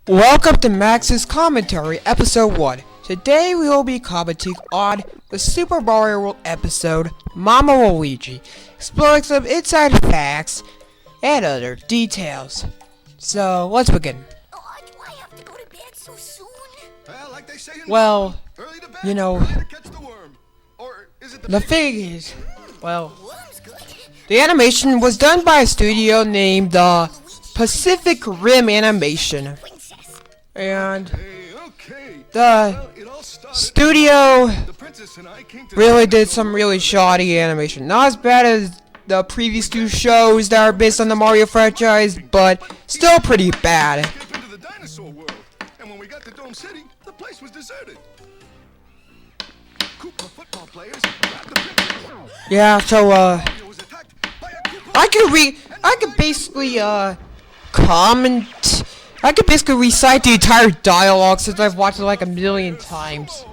Welcome to Max's Commentary, Episode 1. Today we will be commenting on the Super Mario World episode, Mama Luigi, exploring some inside facts and other details. So, let's begin. Oh, do I have to go to bed so soon? Like they say in Well, early to bed, you know, early to catch the worm. Or is it the thing is, well, Worm's good. the animation was done by a studio named Pacific Rim Animation. Princess. And Hey, okay. the Well, it all started. studio The princess and I came to really did some really shoddy animation. Not as bad as the previous two shows that are based on the Mario franchise, but still pretty bad. escape into the dinosaur world. And when we got to Dome City, the place was deserted. Koopa football players grabbed the princess. Yeah, so Mario was attacked by a Koopa. I could basically comment. I could basically recite the entire dialogue since I've watched it like a million times.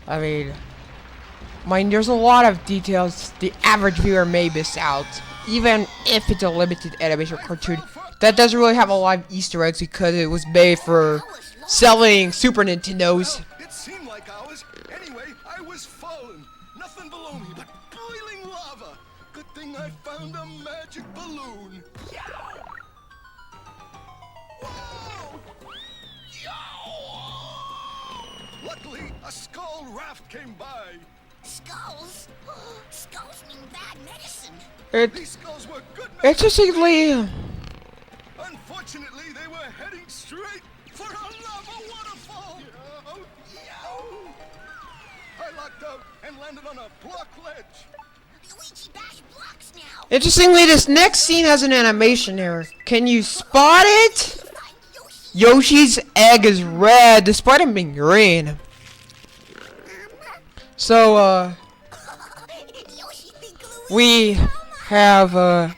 I mean, there's a lot of details the average viewer may miss out, even if it's a limited animation cartoon that doesn't really have a lot of Easter eggs because it was made for selling Super Nintendos. It seemed like hours. Anyway, I was falling. Nothing below me but boiling lava. Good thing I found a magic balloon. Whoa! Yow! Luckily, a skull raft came by. Skulls? Skulls mean bad medicine. These skulls were good. Interestingly, Unfortunately, they were heading straight for a lava waterfall. Yow! I locked up and landed on a block ledge. Luigi bash blocks now. this next scene has an animation error. Can you spot it? Find Yoshi. Yoshi's egg is red despite him being green. So, Yoshi think Luigi. we have, Yeah,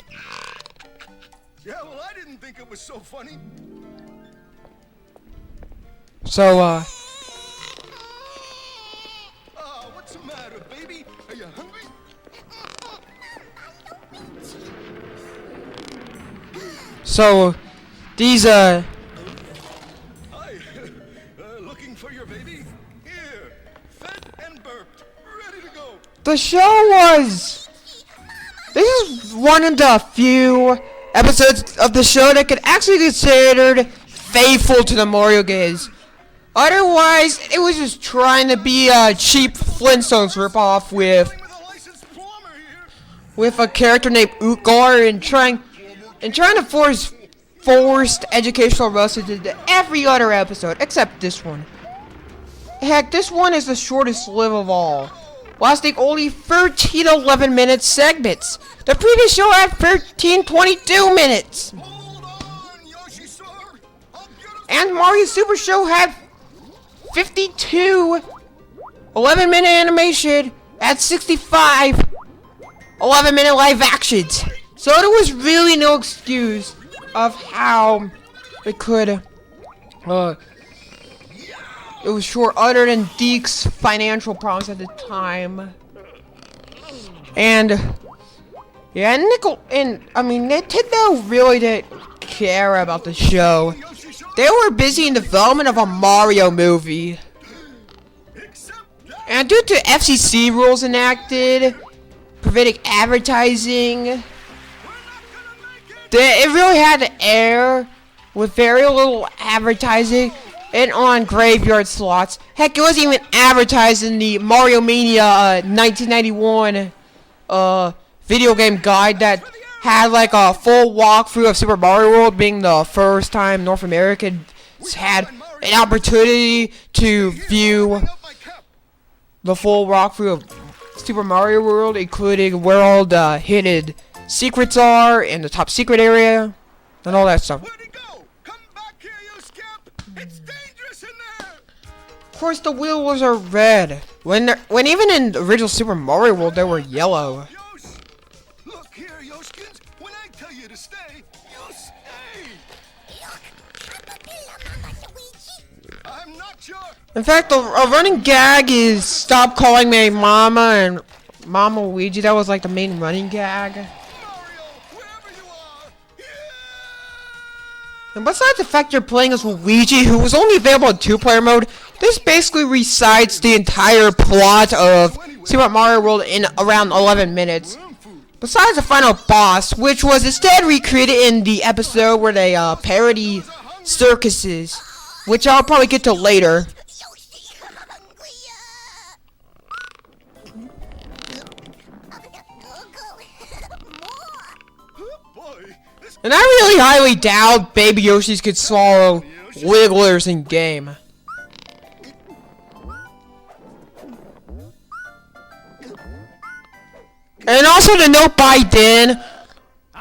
well, I didn't think it was so funny. What's the matter, baby? Are you hungry? these, Hi. Looking for your baby? Here, fed and burped, ready to go. the show was, this is one of the few episodes of the show that could actually be considered faithful to the Mario games. Otherwise, it was just trying to be a cheap Flintstones ripoff with With a licensed plumber here. with a character named Utgar and trying to force forced educational messages into every other episode except this one. Heck, this one is the shortest lived of all, lasting only 13-11-minute segments. The previous show had 13-22 minutes, Hold on, Yoshi, sir. I'll get us. and Mario Super Show had 52 11-minute animation at 65 11-minute live actions. So there was really no excuse of how it could, it was short other than Deke's financial problems at the time. And, yeah, Nintendo really didn't care about the show. Yoshi, sir. They were busy in development of a Mario movie. Except that. And due to FCC rules enacted, preventing advertising, it really had to air with very little advertising and on graveyard slots. Heck, it wasn't even advertised in the Mario Mania 1991 video game guide that had like a full walkthrough of Super Mario World, being the first time North Americans had an opportunity to view Up my cap. the full walkthrough of Super Mario World, including where all the hidden secrets are in the top secret area and all that stuff. Where'd he go? Come back here, you scamp. It's dangerous in there. Of course, the wheels are red. When even in the original Super Mario World, they were yellow. Yosh. Look here, Yoshkins. When I tell you to stay, you stay. Look, I'm a pillar, Mama Luigi. I'm not your. In fact, a running gag is stop calling me Mama and Mama Luigi. That was like the main running gag. Mario, wherever you are. Yeah! And besides the fact you're playing as Luigi, who was only available in 2-player mode, this basically recites the entire plot of Super Mario World in around 11 minutes. Besides the final boss, which was instead recreated in the episode where they parody circuses, which I'll probably get to later. Yoshi, I'm hungry. More. Boy, this And I really highly doubt Baby Yoshis could swallow wigglers in game. And also to note by Dan,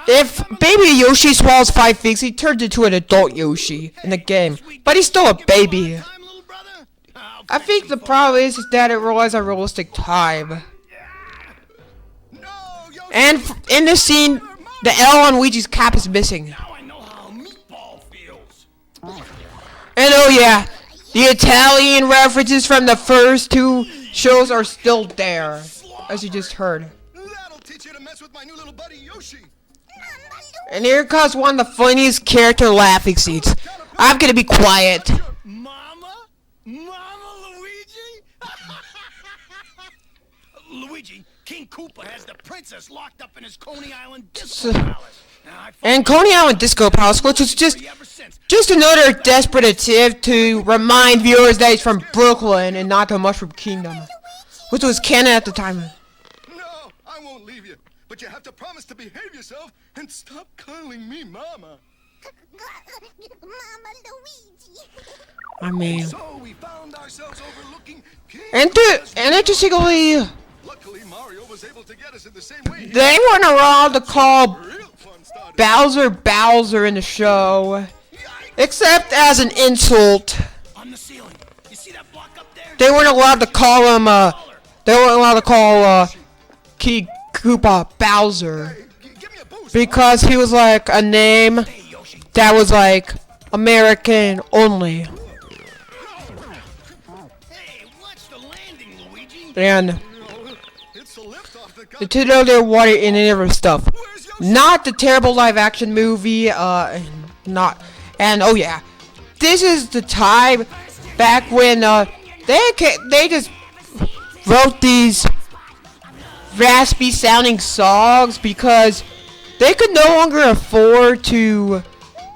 if Baby Yoshi swallows 5 figs, he turns into an adult Yoshi in the game. But he's still a baby. time, little brother. I think the problem is that it relies on realistic time. No, Yoshi. And in this scene, the L on Luigi's cap is missing. Now I know how a meatball feels. And oh yeah, the Italian references from the first 2 shows are still there, as you just heard. That'll teach you to mess with my new little buddy Yoshi. And here comes one of the funniest character laughing scenes. I'm gonna be quiet. Mama? Mama Luigi? Luigi, King Koopa has the princess locked up in his Coney Island disco palace. Now, I And Coney Island Disco Palace, which was just another desperate attempt to remind viewers that he's from Brooklyn and not the Mushroom Kingdom, which was canon at the time. No, I won't leave you. But you have to promise to behave yourself and stop calling me Mama. Mama Luigi. I mean, So we found ourselves overlooking King and interestingly, Luckily, Mario was able to get us in the same way. they weren't allowed to call Real fun started. Bowser in the show, except as an insult. On the ceiling. You see that block up there? They weren't allowed to call him, they weren't allowed to call, King Koopa Bowser, Hey, give me a boost. because he was like a name Hey, Yoshi. that was like American only. Hey, watch the landing, Luigi. And It's a lift off the gun. to know their water in and other stuff. Where's Yoshi? Not the terrible live action movie, and oh yeah, this is the time back when they just wrote these raspy sounding songs because they could no longer afford to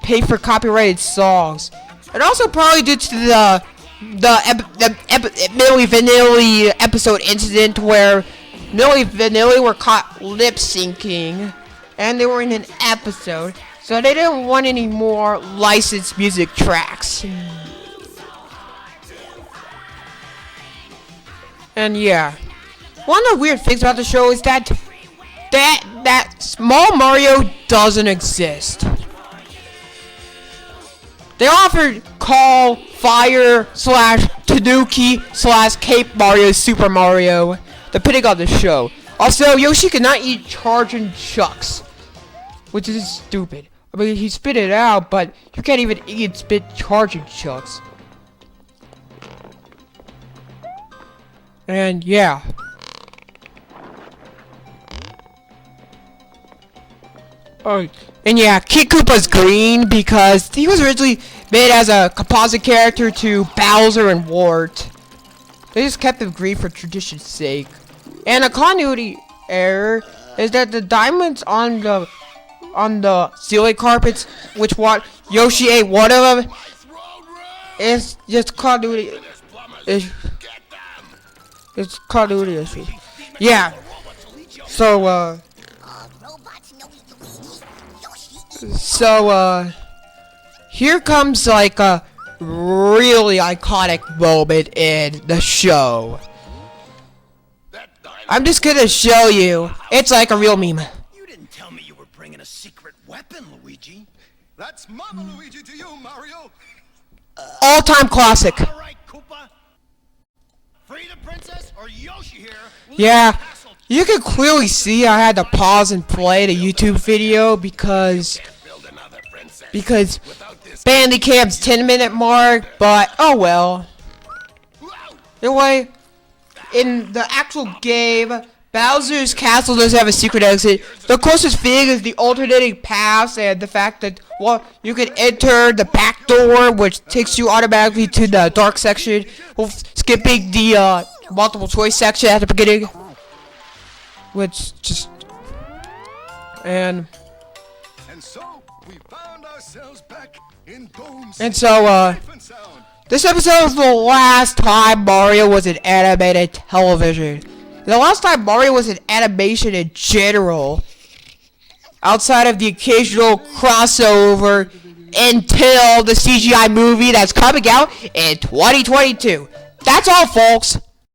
pay for copyrighted songs, and also probably due to the Milli Vanilli episode incident where Milli Vanilli were caught lip syncing and they were in an episode, so they didn't want any more licensed music tracks. And yeah, one of the weird things about the show is that small Mario doesn't exist. They offered call Fire / Tanuki / Cape Mario Super Mario, depending on the show. Also, Yoshi could not eat charging chucks, which is stupid. I mean, he spit it out, but you can't even eat and spit charging chucks. And yeah. Oh, and yeah, King Koopa's green because he was originally made as a composite character to Bowser and Wart. They just kept him green for tradition's sake. And a continuity error is that the diamonds on the ceiling carpets, which what Yoshi ate one of them, is just continuity. It's continuity issue. Yeah. So Robots know Luigi. Yoshi. So, here comes like a really iconic moment in the show. I'm just gonna show you. It's like a real meme. You didn't tell me you were bringing a secret weapon, Luigi. That's Mama Luigi to you, Mario. All-time classic. All right, Koopa. Free the princess or Yoshi here. Yeah, you can clearly see I had to pause and play the YouTube video because Bandicam's 10-minute mark, but oh well. Anyway, in the actual game, Bowser's castle does have a secret exit. The closest thing is the alternating paths and the fact that, well, you can enter the back door, which takes you automatically to the dark section, skipping the multiple choice section at the beginning. Which just... And so we found ourselves back in Dome's And so, safe and sound. this episode was the last time Mario was in animated television. The last time Mario was in animation in general. Outside of the occasional crossover until the CGI movie that's coming out in 2022. That's all, folks.